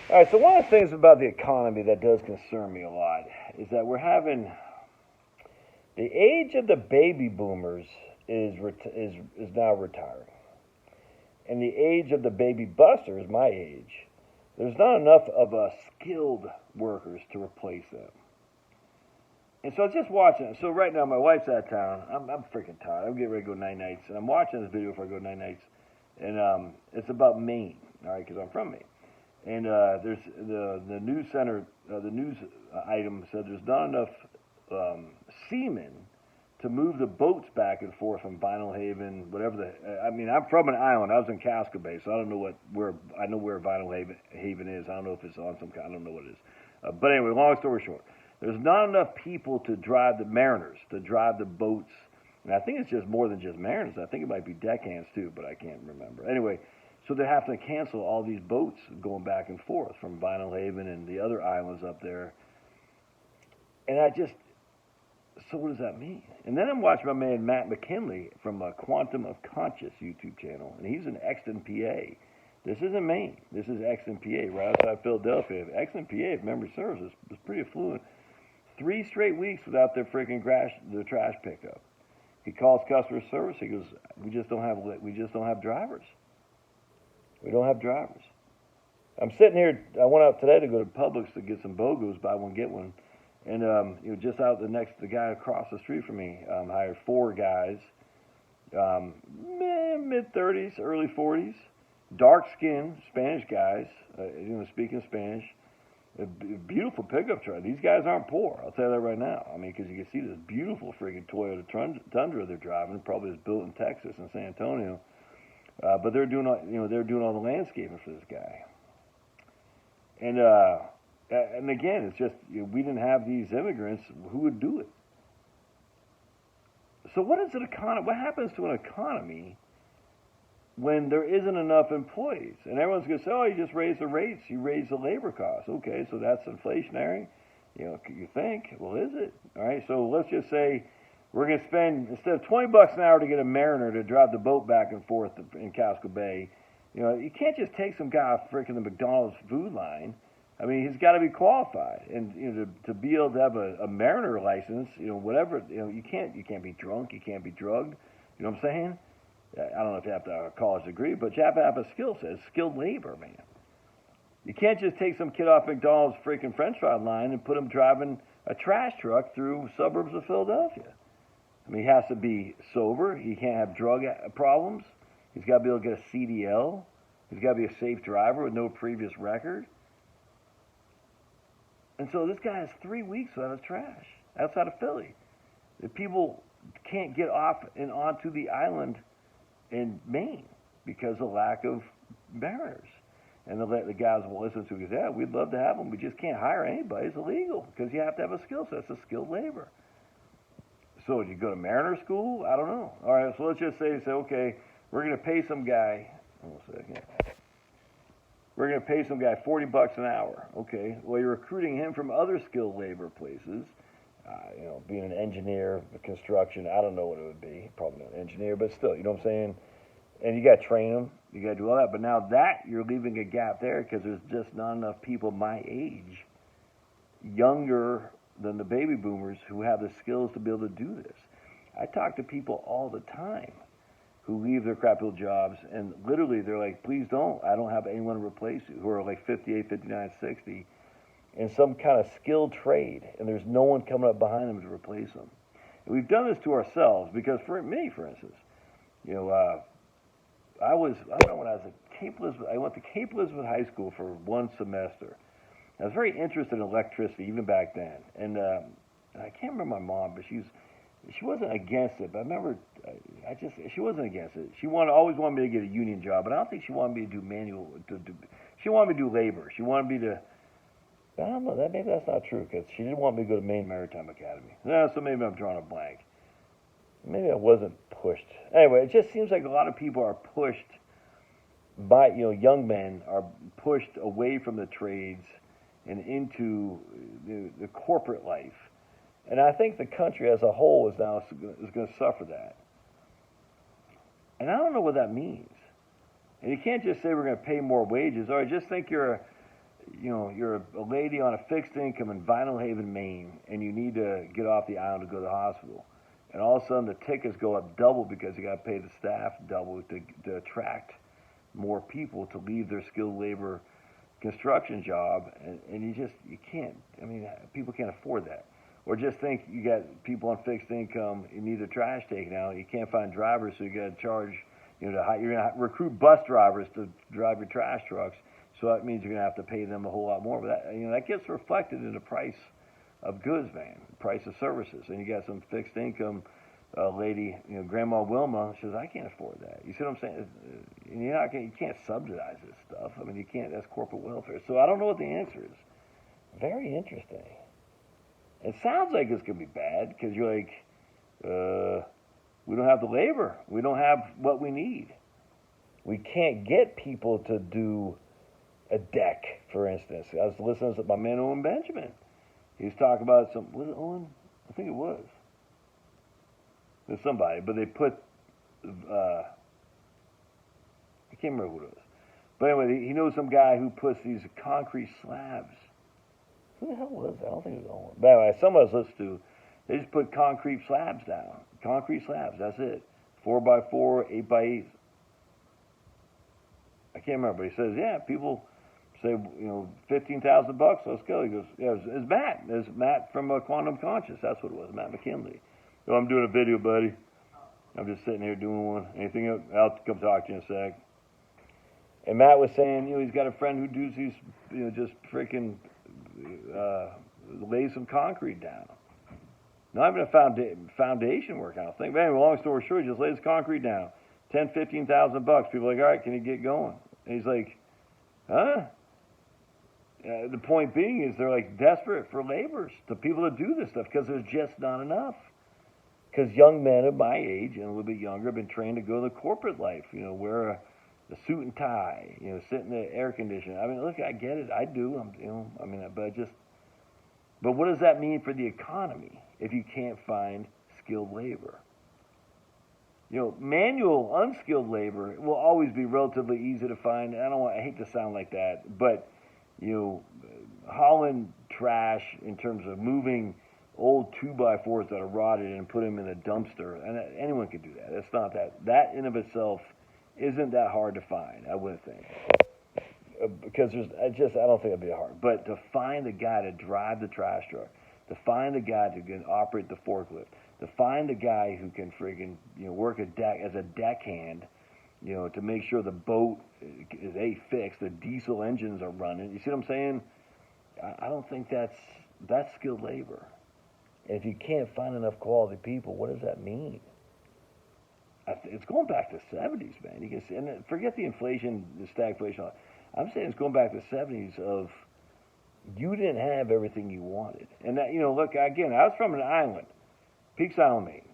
All right, so one of the things about the economy that does concern me a lot is that we're having the age of the baby boomers is now retiring, and the age of the baby busters, my age, there's not enough of skilled workers to replace them. And so I was just watching it. So right now, my wife's out of town. I'm freaking tired. I'm getting ready to go night nights, and I'm watching this video before I go night nights, and it's about Maine, all right, because I'm from Maine. And there's the news center, the news item said there's not enough um, seamen to move the boats back and forth from Vinyl Haven, whatever the. I mean, I'm from an island. I was in Casco Bay, so I don't know where I know where Vinyl Haven is. I don't know if it's on some kind. I don't know what it is. But anyway, long story short, there's not enough people to drive the mariners, to drive the boats. And I think it's just more than just mariners. I think it might be deckhands too, but I can't remember. Anyway, so they have to cancel all these boats going back and forth from Vinyl Haven and the other islands up there. And so what does that mean? And then I'm watching my man Matt McKinley from Quantum of Conscious YouTube channel, and he's in Exton, PA. This isn't Maine. This is Exton, PA, right outside Philadelphia. Exton, PA, if memory serves, is pretty affluent. 3 straight weeks without their freaking trash pickup. He calls customer service. He goes, we just don't have drivers. We don't have drivers. I'm sitting here. I went out today to go to Publix to get some BOGOs, buy one get one, and just out the guy across the street from me hired 4 guys, mid 30s, early 40s, dark skinned Spanish guys, speaking Spanish. A beautiful pickup truck. These guys aren't poor. I'll tell you that right now. I mean, because you can see this beautiful freaking Toyota Tundra they're driving. Probably is built in Texas and San Antonio. But they're doing all the landscaping for this guy. And again, it's just we didn't have these immigrants. Who would do it? So what is an economy? What happens to an economy when there isn't enough employees? And everyone's going to say, oh, you just raise the rates, you raise the labor costs. Okay, so that's inflationary. You think, well, is it? All right, so let's just say we're going to spend, instead of $20 an hour to get a mariner to drive the boat back and forth in Casco Bay, you can't just take some guy off freaking the McDonald's food line. I mean, he's got to be qualified, and to be able to have a mariner license, whatever, you can't be drunk, you can't be drugged. You know what I'm saying? I don't know if you have to have a college degree, but you have to have a skill set, skilled labor, man. You can't just take some kid off McDonald's freaking French fry line and put him driving a trash truck through suburbs of Philadelphia. I mean, he has to be sober. He can't have drug problems. He's got to be able to get a CDL. He's got to be a safe driver with no previous record. And so this guy has 3 weeks without his trash outside of Philly. The people can't get off and onto the island in Maine because of lack of mariners. And the guys will listen to it. Yeah, we'd love to have them. We just can't hire anybody. It's illegal because you have to have a skill set. It's a skilled labor. So you go to mariner school? I don't know. All right, so let's just say, okay, we're going to pay some guy. We're going to pay some guy $40 an hour. Okay, well, you're recruiting him from other skilled labor places. Being an engineer, construction, I don't know what it would be. Probably not an engineer, but still, you know what I'm saying? And you got to train them. You got to do all that. But now that you're leaving a gap there because there's just not enough people my age, younger than the baby boomers, who have the skills to be able to do this. I talk to people all the time who leave their crap little jobs, and literally they're like, please don't. I don't have anyone to replace you, who are like 58, 59, 60, in some kind of skilled trade, and there's no one coming up behind them to replace them. And we've done this to ourselves because, for me, for instance, I remember when I was at Cape Elizabeth, I went to Cape Elizabeth High School for 1 semester. I was very interested in electricity even back then, and I can't remember my mom, but she wasn't against it. But I remember, she wasn't against it. She always wanted me to get a union job, but I don't think she wanted me to do she wanted me to do labor. She wanted me to. I don't know. Maybe that's not true because she didn't want me to go to Maine Maritime Academy. No, so maybe I'm drawing a blank. Maybe I wasn't pushed. Anyway, it just seems like a lot of people are pushed by, young men are pushed away from the trades and into the corporate life. And I think the country as a whole is going to suffer that. And I don't know what that means. And you can't just say we're going to pay more wages. Or just think you're you're a lady on a fixed income in Vinyl Haven, Maine, and you need to get off the island to go to the hospital. And all of a sudden the tickets go up double because you got to pay the staff double to attract more people to leave their skilled labor construction job. And you can't, people can't afford that. Or just think you got people on fixed income, you need their trash taken out, you can't find drivers, so you got to charge, you're going to recruit bus drivers to drive your trash trucks. So that means you're going to have to pay them a whole lot more. But that gets reflected in the price of goods, man, the price of services. And you got some fixed income lady, Grandma Wilma, says, I can't afford that. You see what I'm saying? You can't subsidize this stuff. You can't. That's corporate welfare. So I don't know what the answer is. Very interesting. It sounds like it's going to be bad because you're like, we don't have the labor. We don't have what we need. We can't get people to do a deck, for instance. I was listening to my man Owen Benjamin. He was talking about was it Owen? I think it was. There's somebody, but they put, I can't remember who it was. But anyway, he knows some guy who puts these concrete slabs. Who the hell was that? I don't think it was Owen. But anyway, some of us listened to, they just put concrete slabs down. Concrete slabs, that's it. 4x4, 8x8. I can't remember, but he says, yeah, people say, $15,000, let's go. He goes, yeah, it's Matt. It's Matt from Quantum Conscious. That's what it was, Matt McKinley. So I'm doing a video, buddy. I'm just sitting here doing one. Anything else? I'll come talk to you in a sec. And Matt was saying, he's got a friend who does these, just freaking lay some concrete down. Not even a foundation work, I don't think. But anyway, long story short, he just lays concrete down. $10,000-$15,000. People are like, all right, can you get going? And he's like, huh? The point being is they're like desperate for laborers, the people to do this stuff, because there's just not enough. Because young men of my age and a little bit younger have been trained to go to the corporate life, wear a suit and tie, sit in the air conditioner. Look, I get it, I do. But what does that mean for the economy if you can't find skilled labor? Manual, unskilled labor will always be relatively easy to find. I hate to sound like that, but, hauling trash in terms of moving old 2x4s that are rotted and put them in a dumpster, and anyone could do that. It's not that. That in of itself isn't that hard to find, I wouldn't think. Because I don't think it'd be hard. But to find a guy to drive the trash truck, to find a guy who can operate the forklift, to find a guy who can friggin' work a deck as a deckhand, to make sure the boat is fixed, the diesel engines are running. You see what I'm saying? I don't think that's skilled labor. And if you can't find enough quality people, what does that mean? It's going back to the 70s, man. You can see, and forget the inflation, the stagflation. I'm saying it's going back to the 70s of you didn't have everything you wanted. And that, look, again, I was from an island, Peaks Island, Maine,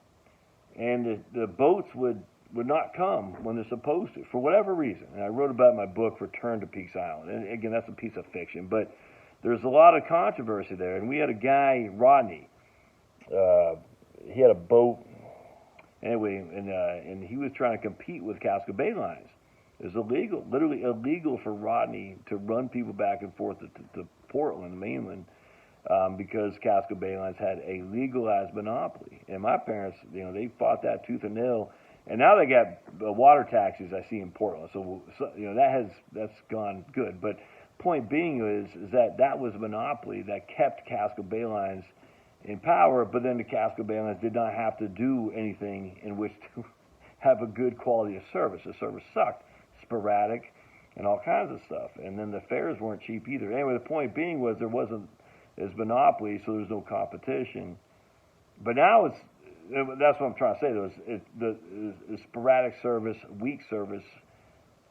and the boats would not come when they're supposed to, for whatever reason. And I wrote about it in my book, Return to Peaks Island. And again, that's a piece of fiction, but there's a lot of controversy there. And we had a guy, Rodney, he had a boat, anyway, and he was trying to compete with Casco Bay Lines. It was illegal, literally illegal for Rodney to run people back and forth to Portland, the mainland, because Casco Bay Lines had a legalized monopoly. And my parents, they fought that tooth and nail. And now they got water taxis I see in Portland. So that's gone good. But point being is that was a monopoly that kept Casco Bay Lines in power, but then the Casco Bay Lines did not have to do anything in which to have a good quality of service. The service sucked, sporadic, and all kinds of stuff. And then the fares weren't cheap either. Anyway, the point being was there wasn't as monopoly, so there's no competition. But now that's what I'm trying to say. The sporadic service, weak service,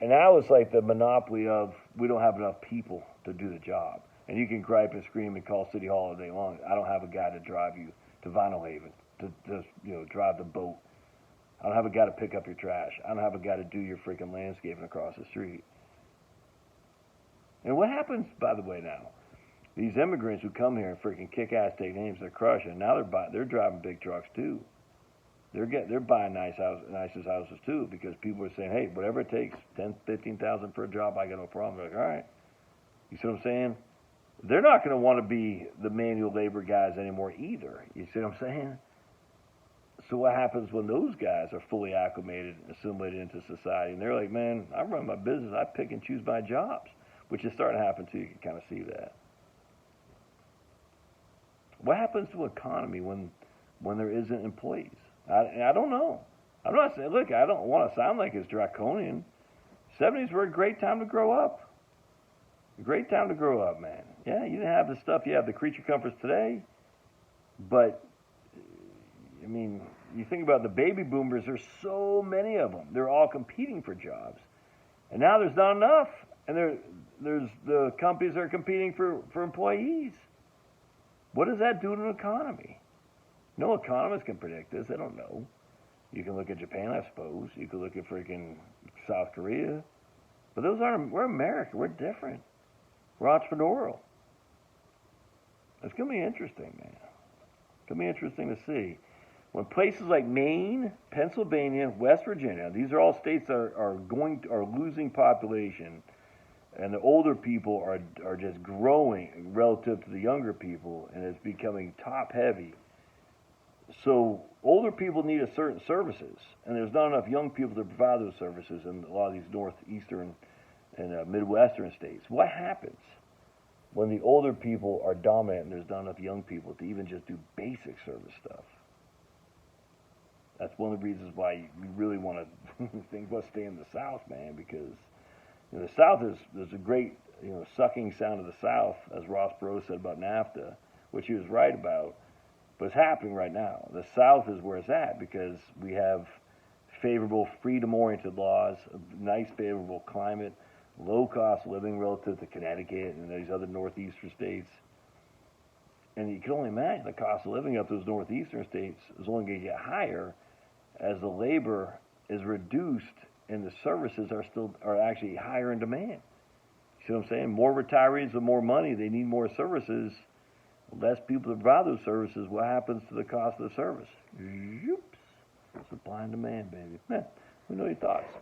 and now it's like the monopoly of we don't have enough people to do the job. And you can gripe and scream and call City Hall all day long. I don't have a guy to drive you to Vinyl Haven, to drive the boat. I don't have a guy to pick up your trash. I don't have a guy to do your freaking landscaping across the street. And what happens, by the way, now? These immigrants who come here and freaking kick ass, take names, they're crushing. Now they're driving big trucks too. They're buying nicest houses too, because people are saying, hey, whatever it takes, $10,000, $15,000 for a job, I got no problem. They're like, all right. You see what I'm saying? They're not going to want to be the manual labor guys anymore either. You see what I'm saying? So what happens when those guys are fully acclimated and assimilated into society? And they're like, man, I run my business. I pick and choose my jobs, which is starting to happen too. You can kind of see that. What happens to an economy when there isn't employees? I don't know. I'm not saying, look, I don't want to sound like it's draconian. 70s were a great time to grow up. A great time to grow up, man. Yeah, you didn't have the stuff you have, the creature comforts today, but I mean, you think about the baby boomers, there's so many of them. They're all competing for jobs. And now there's not enough. And there's the companies that are competing for employees. What does that do to an economy? No economist can predict this. They don't know. You can look at Japan, I suppose. You can look at freaking South Korea. But those aren't, we're America. We're different. We're entrepreneurial. It's going to be interesting, man. It's going to be interesting to see. When places like Maine, Pennsylvania, West Virginia, these are all states that are losing population, and the older people are just growing relative to the younger people, and it's becoming top heavy. So older people need a certain services, and there's not enough young people to provide those services in a lot of these northeastern and midwestern states. What happens when the older people are dominant and there's not enough young people to even just do basic service stuff? That's one of the reasons why we really want to think about staying in the South, man, because the South there's a great sucking sound of the South, as Ross Perot said about NAFTA, which he was right about. But it's happening right now. The South is where it's at because we have favorable, freedom-oriented laws, a nice, favorable climate, low-cost living relative to Connecticut and these other northeastern states. And you can only imagine the cost of living up those northeastern states is only going to get higher as the labor is reduced and the services are actually higher in demand. You see what I'm saying? More retirees with more money, they need more services. Less people to provide those services, what happens to the cost of the service? Supply and demand, baby. We know your thoughts.